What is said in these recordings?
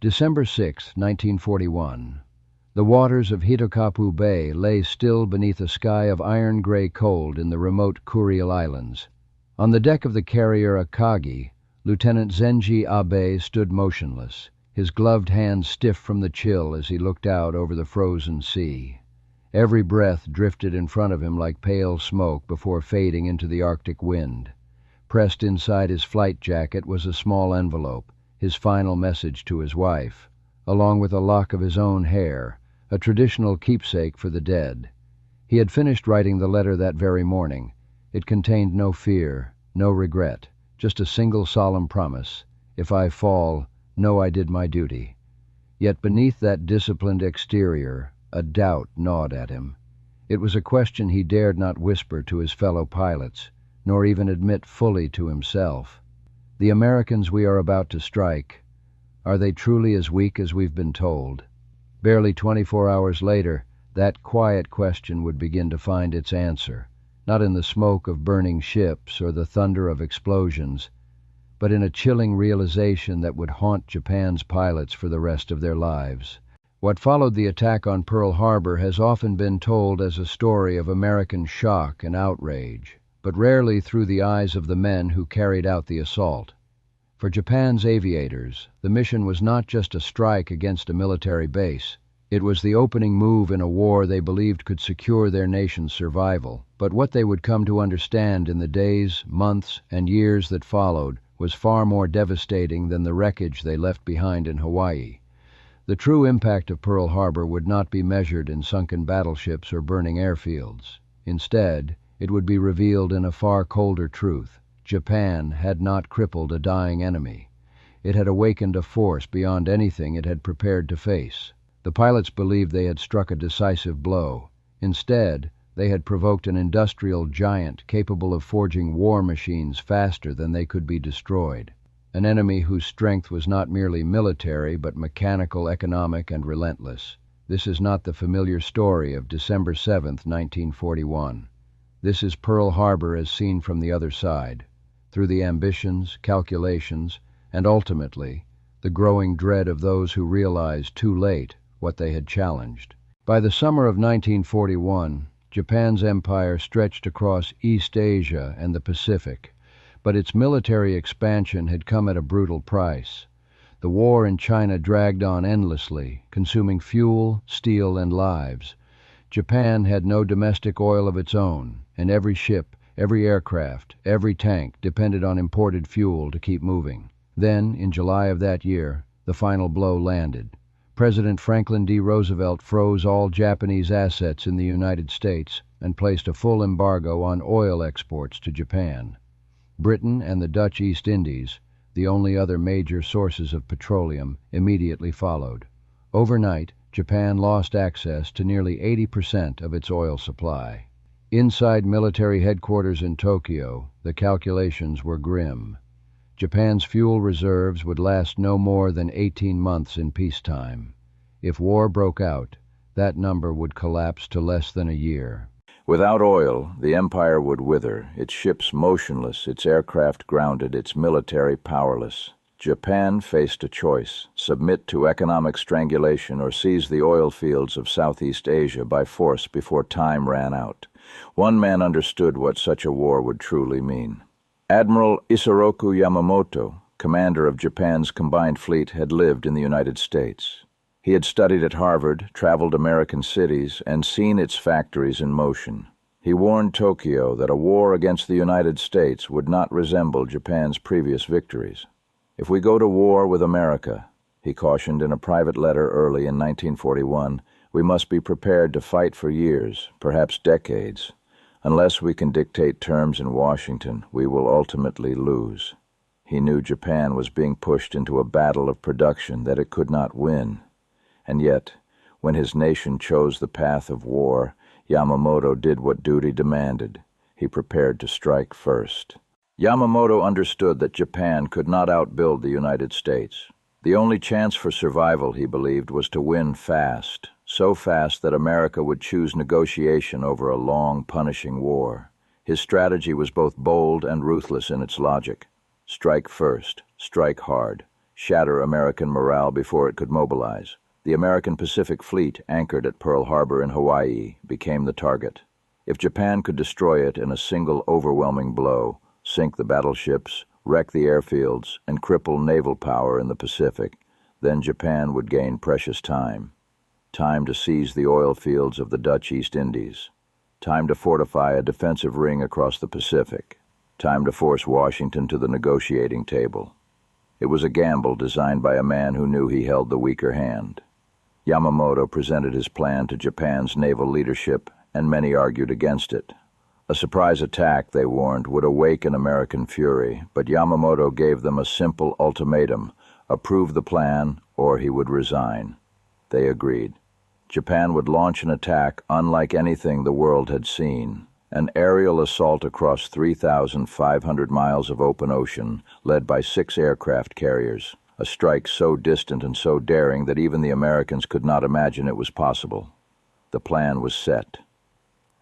December 6, 1941. The waters of Hitokapu Bay lay still beneath a sky of iron-gray cold in the remote Kuriil Islands. On the deck of the carrier Akagi, Lieutenant Zenji Abe stood motionless, his gloved hands stiff from the chill as he looked out over the frozen sea. Every breath drifted in front of him like pale smoke before fading into the Arctic wind. Pressed inside his flight jacket was a small envelope, his final message to his wife, along with a lock of his own hair, a traditional keepsake for the dead. He had finished writing the letter that very morning. It contained no fear, no regret, just a single solemn promise: if I fall, know I did my duty. Yet beneath that disciplined exterior, a doubt gnawed at him. It was a question he dared not whisper to his fellow pilots, nor even admit fully to himself. The Americans we are about to strike, are they truly as weak as we've been told? Barely 24 hours later, that quiet question would begin to find its answer, not in the smoke of burning ships or the thunder of explosions, but in a chilling realization that would haunt Japan's pilots for the rest of their lives. What followed the attack on Pearl Harbor has often been told as a story of American shock and outrage, but rarely through the eyes of the men who carried out the assault. For Japan's aviators, the mission was not just a strike against a military base. It was the opening move in a war they believed could secure their nation's survival. But what they would come to understand in the days, months, and years that followed was far more devastating than the wreckage they left behind in Hawaii. The true impact of Pearl Harbor would not be measured in sunken battleships or burning airfields. Instead, it would be revealed in a far colder truth. Japan had not crippled a dying enemy. It had awakened a force beyond anything it had prepared to face. The pilots believed they had struck a decisive blow. Instead, they had provoked an industrial giant capable of forging war machines faster than they could be destroyed. An enemy whose strength was not merely military but mechanical, economic, and relentless. This is not the familiar story of December 7, 1941. This is Pearl Harbor as seen from the other side, through the ambitions, calculations, and ultimately, the growing dread of those who realized too late what they had challenged. By the summer of 1941, Japan's empire stretched across East Asia and the Pacific, but its military expansion had come at a brutal price. The war in China dragged on endlessly, consuming fuel, steel, and lives. Japan had no domestic oil of its own, and every ship, every aircraft, every tank depended on imported fuel to keep moving. Then, in July of that year, the final blow landed. President Franklin D. Roosevelt froze all Japanese assets in the United States and placed a full embargo on oil exports to Japan. Britain and the Dutch East Indies, the only other major sources of petroleum, immediately followed. Overnight, Japan lost access to nearly 80% of its oil supply. Inside military headquarters in Tokyo, the calculations were grim. Japan's fuel reserves would last no more than 18 months in peacetime. If war broke out, that number would collapse to less than a year. Without oil, the empire would wither, its ships motionless, its aircraft grounded, its military powerless. Japan faced a choice: submit to economic strangulation or seize the oil fields of Southeast Asia by force before time ran out. One man understood what such a war would truly mean. Admiral Isoroku Yamamoto, commander of Japan's combined fleet, had lived in the United States. He had studied at Harvard, traveled American cities, and seen its factories in motion. He warned Tokyo that a war against the United States would not resemble Japan's previous victories. "If we go to war with America," he cautioned in a private letter early in 1941, "we must be prepared to fight for years, perhaps decades. Unless we can dictate terms in Washington, we will ultimately lose." He knew Japan was being pushed into a battle of production that it could not win. And yet, when his nation chose the path of war, Yamamoto did what duty demanded. He prepared to strike first. Yamamoto understood that Japan could not outbuild the United States. The only chance for survival, he believed, was to win fast, so fast that America would choose negotiation over a long, punishing war. His strategy was both bold and ruthless in its logic. Strike first, strike hard, shatter American morale before it could mobilize. The American Pacific Fleet, anchored at Pearl Harbor in Hawaii, became the target. If Japan could destroy it in a single overwhelming blow, sink the battleships, wreck the airfields, and cripple naval power in the Pacific, then Japan would gain precious time. Time to seize the oil fields of the Dutch East Indies. Time to fortify a defensive ring across the Pacific. Time to force Washington to the negotiating table. It was a gamble designed by a man who knew he held the weaker hand. Yamamoto presented his plan to Japan's naval leadership, and many argued against it. A surprise attack, they warned, would awaken American fury, but Yamamoto gave them a simple ultimatum: approve the plan or he would resign. They agreed. Japan would launch an attack unlike anything the world had seen, an aerial assault across 3,500 miles of open ocean, led by 6 aircraft carriers, a strike so distant and so daring that even the Americans could not imagine it was possible. The plan was set,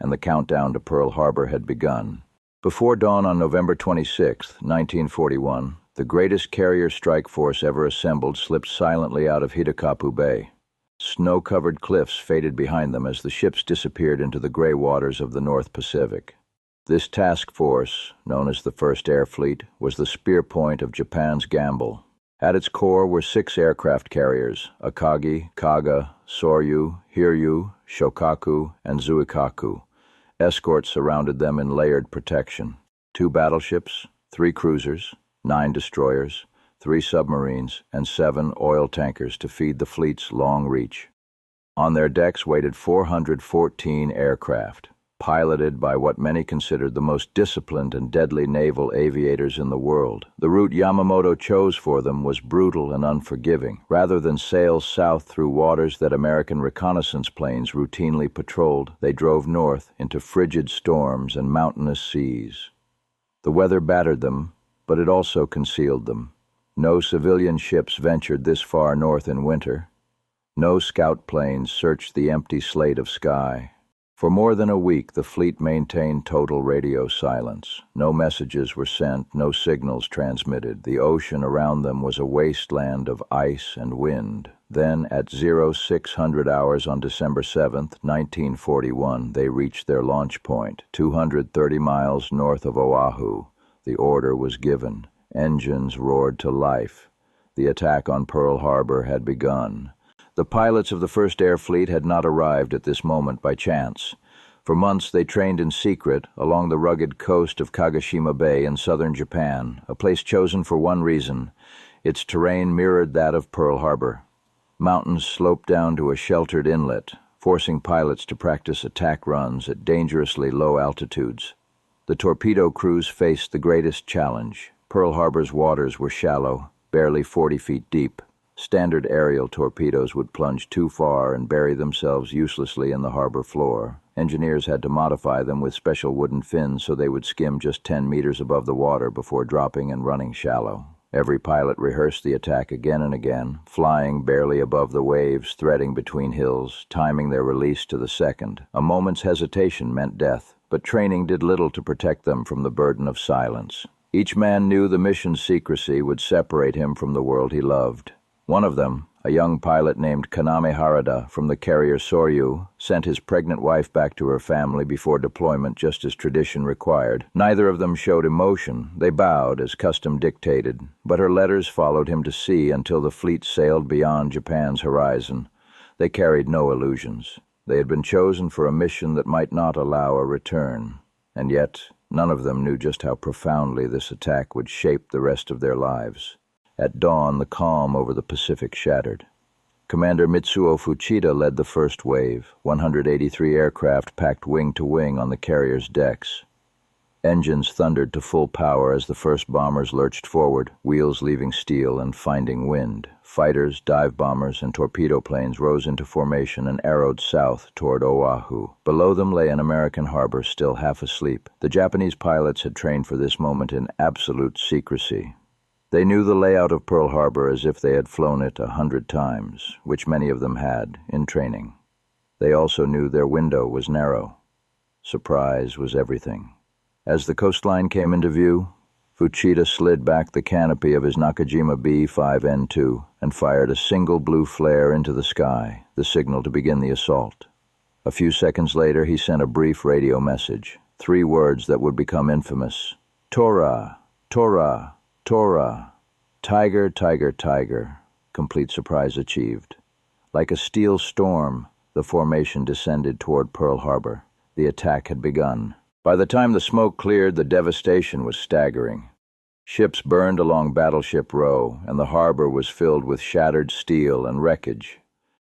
and the countdown to Pearl Harbor had begun. Before dawn on November 26, 1941, the greatest carrier strike force ever assembled slipped silently out of Hitakapu Bay. Snow-covered cliffs faded behind them as the ships disappeared into the gray waters of the North Pacific. This task force, known as the First Air Fleet, was the spear point of Japan's gamble. At its core were 6 aircraft carriers: Akagi, Kaga, Soryu, Hiryu, Shokaku, and Zuikaku. Escorts surrounded them in layered protection. 2 battleships, 3 cruisers, 9 destroyers, 3 submarines, and 7 oil tankers to feed the fleet's long reach. On their decks waited 414 aircraft, piloted by what many considered the most disciplined and deadly naval aviators in the world. The route Yamamoto chose for them was brutal and unforgiving. Rather than sail south through waters that American reconnaissance planes routinely patrolled, they drove north into frigid storms and mountainous seas. The weather battered them, but it also concealed them. No civilian ships ventured this far north in winter. No scout planes searched the empty slate of sky. For more than a week, the fleet maintained total radio silence. No messages were sent, no signals transmitted. The ocean around them was a wasteland of ice and wind. Then, at 0600 hours on December 7, 1941, they reached their launch point, 230 miles north of Oahu. The order was given. Engines roared to life. The attack on Pearl Harbor had begun. The pilots of the First Air Fleet had not arrived at this moment by chance. For months they trained in secret along the rugged coast of Kagoshima Bay in southern Japan, a place chosen for one reason: its terrain mirrored that of Pearl Harbor. Mountains sloped down to a sheltered inlet, forcing pilots to practice attack runs at dangerously low altitudes. The torpedo crews faced the greatest challenge. Pearl Harbor's waters were shallow, barely 40 feet deep. Standard aerial torpedoes would plunge too far and bury themselves uselessly in the harbor floor. Engineers had to modify them with special wooden fins so they would skim just 10 meters above the water before dropping and running shallow. Every pilot rehearsed the attack again and again, flying barely above the waves, threading between hills, timing their release to the second. A moment's hesitation meant death, but training did little to protect them from the burden of silence. Each man knew the mission's secrecy would separate him from the world he loved. One of them, a young pilot named Kaname Harada from the carrier Soryu, sent his pregnant wife back to her family before deployment just as tradition required. Neither of them showed emotion. They bowed as custom dictated, but her letters followed him to sea until the fleet sailed beyond Japan's horizon. They carried no illusions. They had been chosen for a mission that might not allow a return, and yet none of them knew just how profoundly this attack would shape the rest of their lives. At dawn, the calm over the Pacific shattered. Commander Mitsuo Fuchida led the first wave, 183 aircraft packed wing to wing on the carrier's decks. Engines thundered to full power as the first bombers lurched forward, wheels leaving steel and finding wind. Fighters, dive bombers, and torpedo planes rose into formation and arrowed south toward Oahu. Below them lay an American harbor still half asleep. The Japanese pilots had trained for this moment in absolute secrecy. They knew the layout of Pearl Harbor as if they had flown it 100 times, which many of them had, in training. They also knew their window was narrow. Surprise was everything. As the coastline came into view, Fuchida slid back the canopy of his Nakajima B-5N2 and fired a single blue flare into the sky, the signal to begin the assault. A few seconds later, he sent a brief radio message, 3 words that would become infamous. Torah, Torah, Torah. Tiger, tiger, tiger. Complete surprise achieved. Like a steel storm, the formation descended toward Pearl Harbor. The attack had begun. By the time the smoke cleared, the devastation was staggering. Ships burned along Battleship Row, and the harbor was filled with shattered steel and wreckage.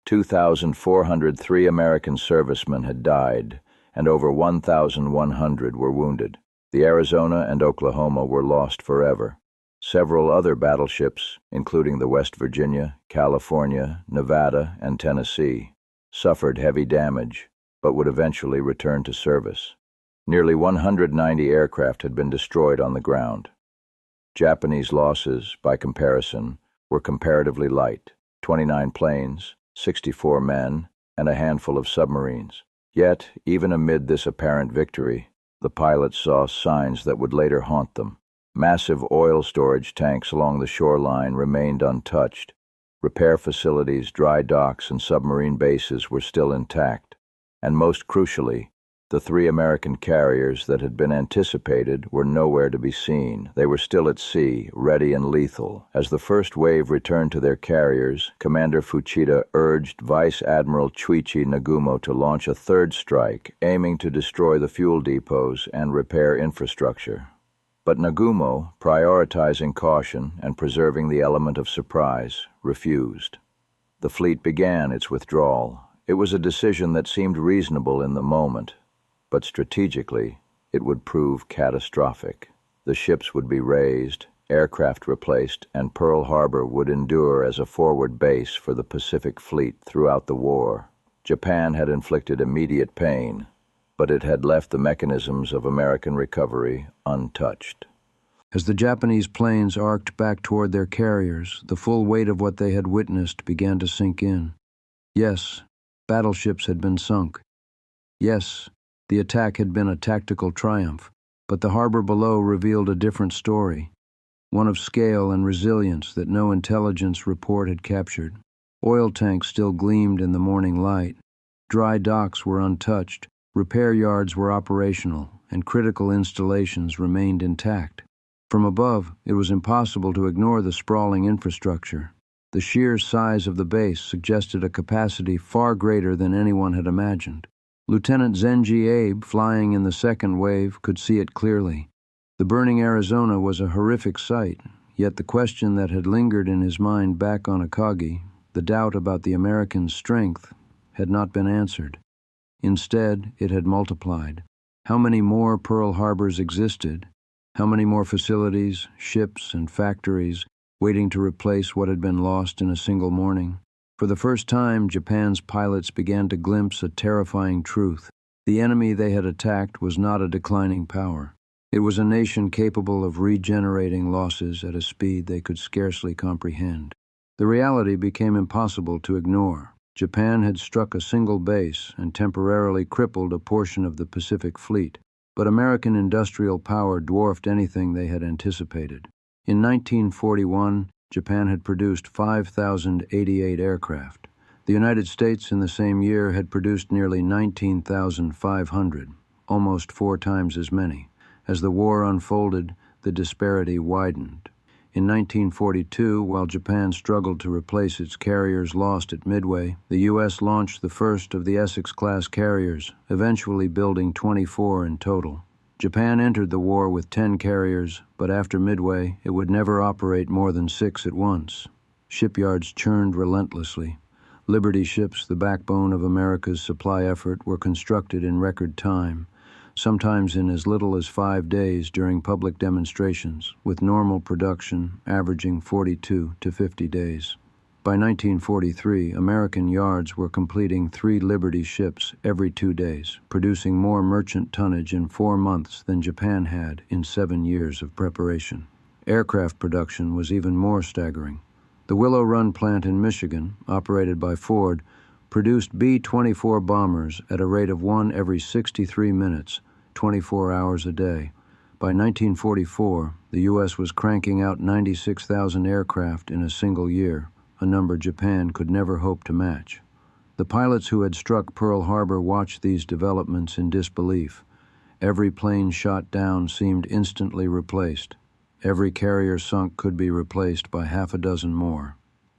2,403 American servicemen had died, and over 1,100 were wounded. The Arizona and Oklahoma were lost forever. Several other battleships, including the West Virginia, California, Nevada, and Tennessee, suffered heavy damage, but would eventually return to service. Nearly 190 aircraft had been destroyed on the ground. Japanese losses, by comparison, were comparatively light: 29 planes, 64 men, and a handful of submarines. Yet, even amid this apparent victory, the pilots saw signs that would later haunt them. Massive oil storage tanks along the shoreline remained untouched. Repair facilities, dry docks, and submarine bases were still intact. And most crucially, the 3 American carriers that had been anticipated were nowhere to be seen. They were still at sea, ready and lethal. As the first wave returned to their carriers, Commander Fuchida urged Vice Admiral Chuichi Nagumo to launch a 3rd strike, aiming to destroy the fuel depots and repair infrastructure. But Nagumo, prioritizing caution and preserving the element of surprise, refused. The fleet began its withdrawal. It was a decision that seemed reasonable in the moment, but strategically, it would prove catastrophic. The ships would be raised, aircraft replaced, and Pearl Harbor would endure as a forward base for the Pacific Fleet throughout the war. Japan had inflicted immediate pain, but it had left the mechanisms of American recovery untouched. As the Japanese planes arced back toward their carriers, the full weight of what they had witnessed began to sink in. Yes, battleships had been sunk. Yes, the attack had been a tactical triumph, but the harbor below revealed a different story, one of scale and resilience that no intelligence report had captured. Oil tanks still gleamed in the morning light. Dry docks were untouched. Repair yards were operational, and critical installations remained intact. From above, it was impossible to ignore the sprawling infrastructure. The sheer size of the base suggested a capacity far greater than anyone had imagined. Lieutenant Zenji Abe, flying in the 2nd wave, could see it clearly. The burning Arizona was a horrific sight, yet the question that had lingered in his mind back on Akagi, the doubt about the Americans' strength, had not been answered. Instead, it had multiplied. How many more Pearl Harbors existed? How many more facilities, ships, and factories waiting to replace what had been lost in a single morning? For the first time, Japan's pilots began to glimpse a terrifying truth. The enemy they had attacked was not a declining power. It was a nation capable of regenerating losses at a speed they could scarcely comprehend. The reality became impossible to ignore. Japan had struck a single base and temporarily crippled a portion of the Pacific Fleet, but American industrial power dwarfed anything they had anticipated. In 1941, Japan had produced 5,088 aircraft. The United States in the same year had produced nearly 19,500, almost 4 times as many. As the war unfolded, the disparity widened. In 1942, while Japan struggled to replace its carriers lost at Midway, the U.S. launched the first of the Essex-class carriers, eventually building 24 in total. Japan entered the war with 10 carriers, but after Midway, it would never operate more than 6 at once. Shipyards churned relentlessly. Liberty ships, the backbone of America's supply effort, were constructed in record time, sometimes in as little as 5 days during public demonstrations, with normal production averaging 42 to 50 days. By 1943, American yards were completing 3 Liberty ships every 2 days, producing more merchant tonnage in 4 months than Japan had in 7 years of preparation. Aircraft production was even more staggering. The Willow Run plant in Michigan, operated by Ford, produced B-24 bombers at a rate of 1 every 63 minutes, 24 hours a day. By 1944, the U.S. was cranking out 96,000 aircraft in a single year, a number Japan could never hope to match. The pilots who had struck Pearl Harbor watched these developments in disbelief. Every plane shot down seemed instantly replaced. Every carrier sunk could be replaced by half a dozen more.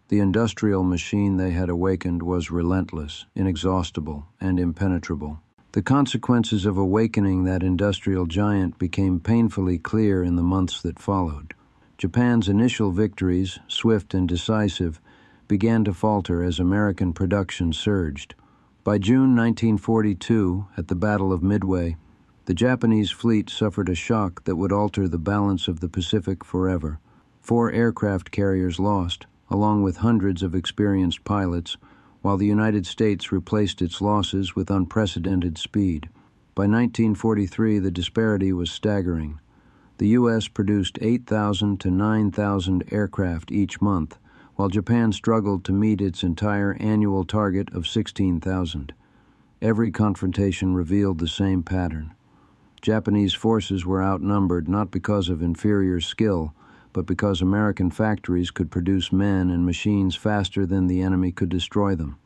The industrial machine they had awakened was relentless, inexhaustible, and impenetrable. The consequences of awakening that industrial giant became painfully clear in the months that followed. Japan's initial victories, swift and decisive, began to falter as American production surged. By June 1942, at the Battle of Midway, the Japanese fleet suffered a shock that would alter the balance of the Pacific forever. 4 aircraft carriers lost, along with hundreds of experienced pilots, while the United States replaced its losses with unprecedented speed. By 1943, the disparity was staggering. The U.S. produced 8,000 to 9,000 aircraft each month, while Japan struggled to meet its entire annual target of 16,000. Every confrontation revealed the same pattern. Japanese forces were outnumbered not because of inferior skill, but because American factories could produce men and machines faster than the enemy could destroy them.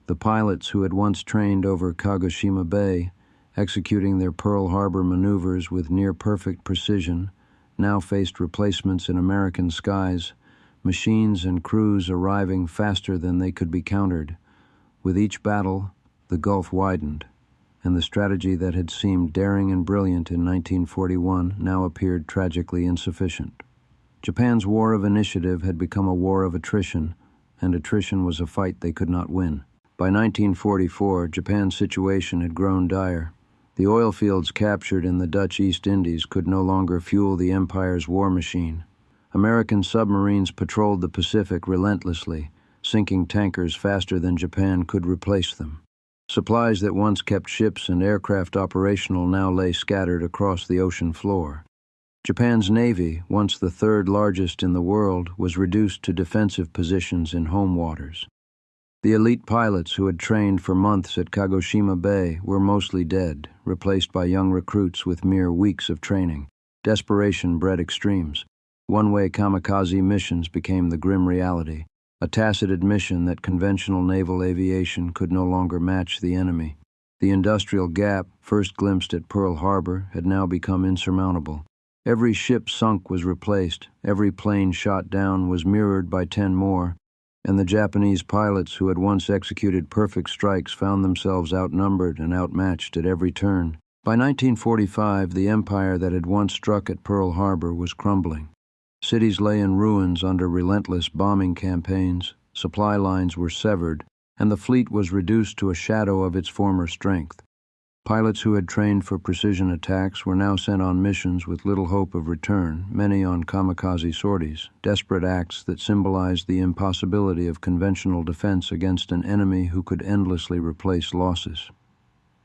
The pilots who had once trained over Kagoshima Bay, executing their Pearl Harbor maneuvers with near-perfect precision, now faced replacements in American skies, machines and crews arriving faster than they could be countered. With each battle, the gulf widened, and the strategy that had seemed daring and brilliant in 1941 now appeared tragically insufficient. Japan's war of initiative had become a war of attrition, and attrition was a fight they could not win. By 1944, Japan's situation had grown dire. The oil fields captured in the Dutch East Indies could no longer fuel the empire's war machine. American submarines patrolled the Pacific relentlessly, sinking tankers faster than Japan could replace them. Supplies that once kept ships and aircraft operational now lay scattered across the ocean floor. Japan's navy, once the 3rd largest in the world, was reduced to defensive positions in home waters. The elite pilots who had trained for months at Kagoshima Bay were mostly dead, replaced by young recruits with mere weeks of training. Desperation bred extremes. One-way kamikaze missions became the grim reality, a tacit admission that conventional naval aviation could no longer match the enemy. The industrial gap, first glimpsed at Pearl Harbor, had now become insurmountable. Every ship sunk was replaced, every plane shot down was mirrored by 10 more, and the Japanese pilots who had once executed perfect strikes found themselves outnumbered and outmatched at every turn. By 1945, the empire that had once struck at Pearl Harbor was crumbling. Cities lay in ruins under relentless bombing campaigns, supply lines were severed, and the fleet was reduced to a shadow of its former strength. Pilots who had trained for precision attacks were now sent on missions with little hope of return, many on kamikaze sorties, desperate acts that symbolized the impossibility of conventional defense against an enemy who could endlessly replace losses.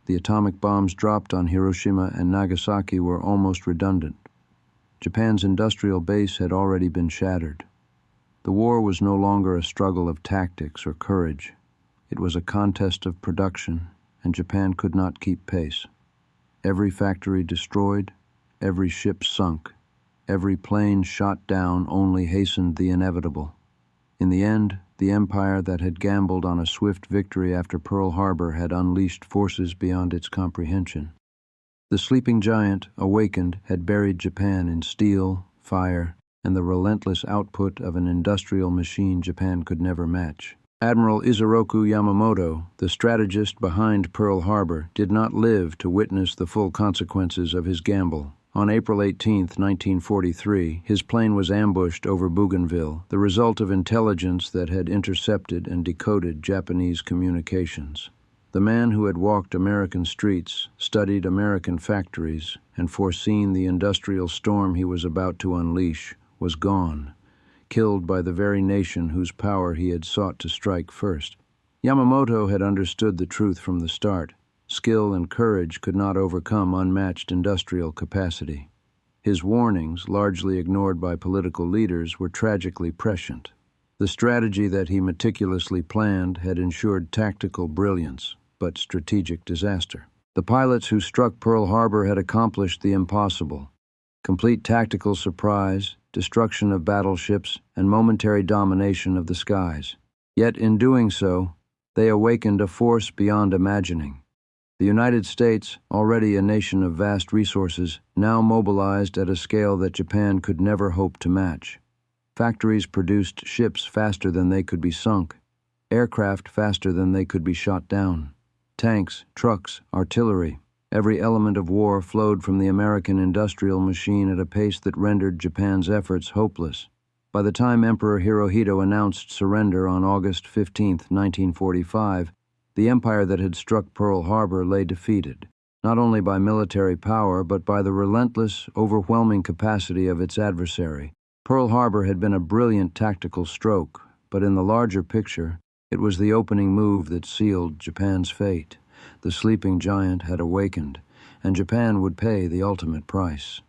The atomic bombs dropped on Hiroshima and Nagasaki were almost redundant. Japan's industrial base had already been shattered. The war was no longer a struggle of tactics or courage. It was a contest of production, and Japan could not keep pace. Every factory destroyed, every ship sunk, every plane shot down only hastened the inevitable. In the end, the empire that had gambled on a swift victory after Pearl Harbor had unleashed forces beyond its comprehension. The sleeping giant, awakened, had buried Japan in steel, fire, and the relentless output of an industrial machine Japan could never match. Admiral Isoroku Yamamoto, the strategist behind Pearl Harbor, did not live to witness the full consequences of his gamble. On April 18, 1943, his plane was ambushed over Bougainville, the result of intelligence that had intercepted and decoded Japanese communications. The man who had walked American streets, studied American factories, and foreseen the industrial storm he was about to unleash, was gone, killed by the very nation whose power he had sought to strike first. Yamamoto had understood the truth from the start. Skill and courage could not overcome unmatched industrial capacity. His warnings, largely ignored by political leaders, were tragically prescient. The strategy that he meticulously planned had ensured tactical brilliance, but strategic disaster. The pilots who struck Pearl Harbor had accomplished the impossible. Complete tactical surprise, destruction of battleships, and momentary domination of the skies. Yet in doing so, they awakened a force beyond imagining. The United States, already a nation of vast resources, now mobilized at a scale that Japan could never hope to match. Factories produced ships faster than they could be sunk, aircraft faster than they could be shot down. Tanks, trucks, artillery, every element of war flowed from the American industrial machine at a pace that rendered Japan's efforts hopeless. By the time Emperor Hirohito announced surrender on August 15, 1945, the empire that had struck Pearl Harbor lay defeated, not only by military power but by the relentless, overwhelming capacity of its adversary. Pearl Harbor had been a brilliant tactical stroke, but in the larger picture, it was the opening move that sealed Japan's fate. The sleeping giant had awakened, and Japan would pay the ultimate price.